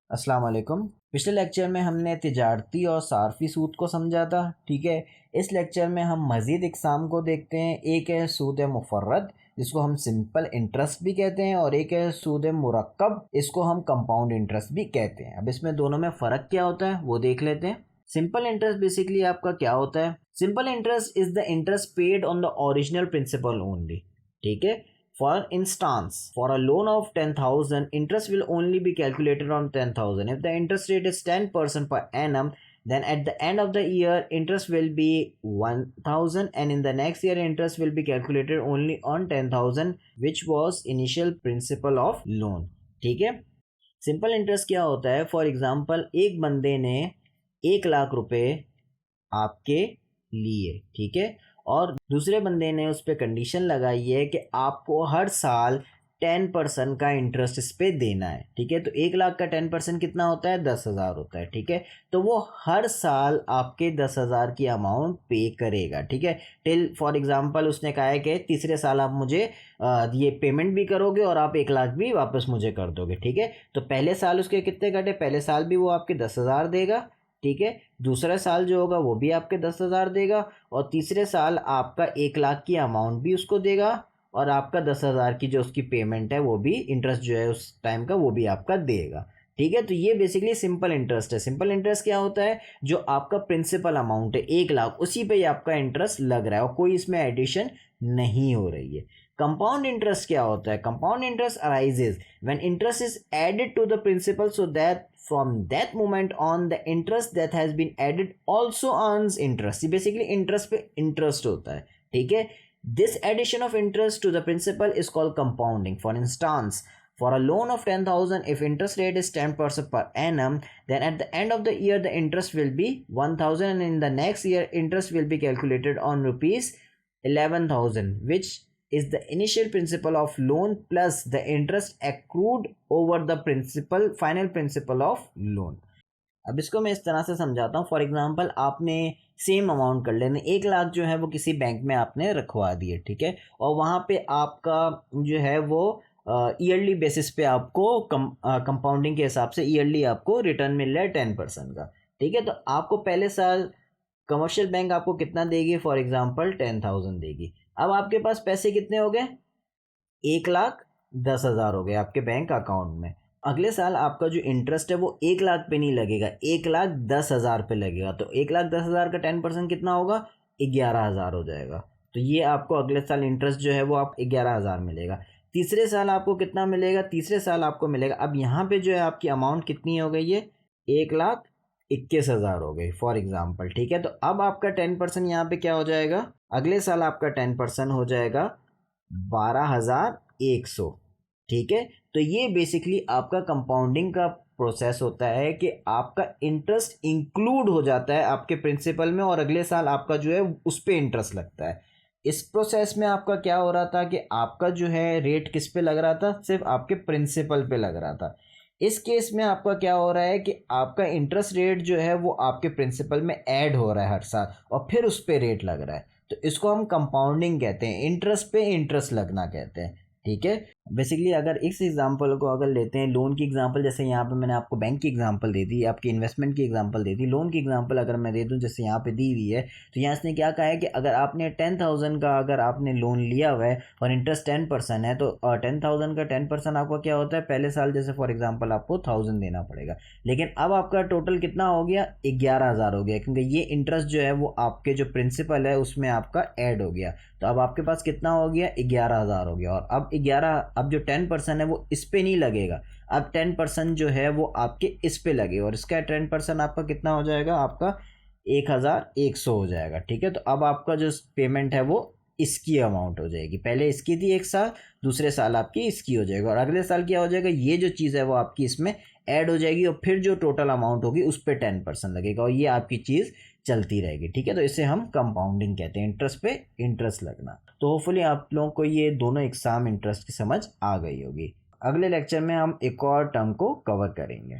अस्सलाम वालेकुम। पिछले लेक्चर में हमने तिजारती और सार्फी सूद को समझा था, ठीक है। इस लेक्चर में हम मज़ीद इकसाम को देखते हैं। एक है सूद मुफर्रद, जिसको हम सिंपल इंटरेस्ट भी कहते हैं, और एक है सूद मुरक्कब, इसको हम कंपाउंड इंटरेस्ट भी कहते हैं। अब इसमें दोनों में फ़र्क क्या होता है वो देख लेते हैं। सिंपल इंटरेस्ट बेसिकली आपका क्या होता है? Simple interest is the interest paid on the original principal only, ठीक है। For instance, for a loan of 10,000, interest will only be calculated on 10,000. If the interest rate is 10% per annum, then at the end of the year, interest will be 1,000, and in the next year, interest will be calculated only on 10,000, which was initial principal of loan. ठीक है। Simple interest क्या होता है? For example, एक बंदे ने 1,00,000 रुपए आपके लिए, ठीक है, और दूसरे बंदे ने उस पर कंडीशन लगाई है कि आपको हर साल 10% का इंटरेस्ट इस पर देना है, ठीक है। तो 1,00,000 का 10% कितना होता है? 10,000 होता है, ठीक है। तो वो हर साल आपके 10,000 की अमाउंट पे करेगा, ठीक है। टिल फॉर एग्जांपल उसने कहा है कि तीसरे साल आप मुझे ये पेमेंट भी करोगे और आप 1,00,000 भी वापस मुझे कर दोगे, ठीक है। तो पहले साल उसके कितने कटे? पहले साल भी वो आपके 10,000 देगा, ठीक है। दूसरा साल जो होगा वो भी आपके 10,000 देगा, और तीसरे साल आपका 1,00,000 की अमाउंट भी उसको देगा, और आपका 10,000 की जो उसकी पेमेंट है वो भी, इंटरेस्ट जो है उस टाइम का, वो भी आपका देगा, ठीक है। तो ये बेसिकली सिंपल इंटरेस्ट है। सिंपल इंटरेस्ट क्या होता है? जो आपका प्रिंसिपल अमाउंट है 1,00,000, उसी पे ही आपका इंटरेस्ट लग रहा है और कोई इसमें एडिशन नहीं हो रही है। कंपाउंड इंटरेस्ट क्या होता है? Compound interest arises when interest is added to the principal so that from that moment on the interest that has been added also earns interest. ये basically interest पे interest होता है, ठीक है। This addition of interest to the principal is called compounding. For instance, for a loan of 10,000, if interest rate is 10% per annum, then at the end of the year the interest will be 1,000, and in the next year interest will be calculated on rupees 11,000, which is the initial principal of loan plus the interest accrued over the principal, final principal of loan. अब इसको मैं इस तरह से समझाता हूँ। For example, आपने same amount कर लेना, 1,00,000 जो है वो किसी बैंक में आपने रखवा दिए, ठीक है, और वहाँ पे आपका जो है वो ईयरली बेसिस पे आपको कंपाउंडिंग के हिसाब से ईयरली आपको रिटर्न मिल रहा है 10% का, ठीक है। तो आपको पहले साल कमर्शियल बैंक आपको कितना देगी? फॉर एग्जांपल 10,000 देगी। अब आपके पास पैसे कितने हो गए? 1,10,000 हो गए आपके बैंक अकाउंट में। अगले साल आपका जो इंटरेस्ट है वो 1,00,000 पे नहीं लगेगा, 1,10,000 पे लगेगा। तो 1,10,000 का 10% कितना होगा? 11,000 हो जाएगा। तो ये आपको अगले साल इंटरेस्ट जो है वो आप 11,000 मिलेगा। तीसरे साल आपको कितना मिलेगा? तीसरे साल आपको मिलेगा, अब यहाँ पे जो है आपकी अमाउंट कितनी हो गई है? 1,21,000 हो गई फॉर एग्जाम्पल, ठीक है। तो अब आपका 10% यहाँ पे क्या हो जाएगा? अगले साल आपका 10% हो जाएगा 12,100, ठीक है। तो ये बेसिकली आपका कंपाउंडिंग का प्रोसेस होता है कि आपका इंटरेस्ट इंक्लूड हो जाता है आपके प्रिंसिपल में, और अगले साल आपका जो है उस पर इंटरेस्ट लगता है। इस प्रोसेस में आपका क्या हो रहा था कि आपका जो है रेट किस पे लग रहा था? सिर्फ आपके प्रिंसिपल पे लग रहा था। इस केस में आपका क्या हो रहा है कि आपका इंटरेस्ट रेट जो है वो आपके प्रिंसिपल में ऐड हो रहा है हर साल, और फिर उस पर रेट लग रहा है। तो इसको हम कंपाउंडिंग कहते हैं, इंटरेस्ट पे इंटरेस्ट लगना कहते हैं, ठीक है। बेसिकली अगर इस एग्जांपल को अगर लेते हैं, लोन की एग्जांपल, जैसे यहाँ पे मैंने आपको बैंक की एग्जांपल दे दी, आपकी इन्वेस्टमेंट की एग्जांपल दे दी, लोन की एग्जांपल अगर मैं दे दूँ जैसे यहाँ पे दी हुई है, तो यहाँ इसने क्या कहा है कि अगर आपने 10,000 का अगर आपने लोन लिया हुआ है और इंटरेस्ट 10% है, तो 10,000 का 10% आपका क्या होता है? पहले साल जैसे फॉर एग्जाम्पल आपको 1,000 देना पड़ेगा, लेकिन अब आपका टोटल कितना हो गया? 11,000 हो गया, क्योंकि ये इंटरेस्ट जो है वो आपके जो प्रिंसिपल है उसमें आपका ऐड हो गया। तो अब आपके पास कितना हो गया? 11,000 हो गया, और अब जो 10% है वो इस पे नहीं लगेगा, अब 10% जो है वो आपके इस पे लगे, और इसका 10% आपका कितना हो जाएगा? आपका 1,100 हो जाएगा, ठीक है। तो अब आपका जो पेमेंट है वो इसकी अमाउंट हो जाएगी, पहले इसकी थी एक साल, दूसरे साल आपकी इसकी हो जाएगी, और अगले साल क्या हो जाएगा? ये जो चीज़ है वो आपकी इसमें ऐड हो जाएगी, और फिर जो टोटल अमाउंट होगी उस पर 10% लगेगा, और ये आपकी चीज़ चलती रहेगी, ठीक है। तो इसे हम कंपाउंडिंग कहते हैं, इंटरेस्ट पे इंटरेस्ट लगना। तो होपफुली आप लोगों को ये दोनों एग्जाम इंटरेस्ट की समझ आ गई होगी। अगले लेक्चर में हम एक और टर्म को कवर करेंगे।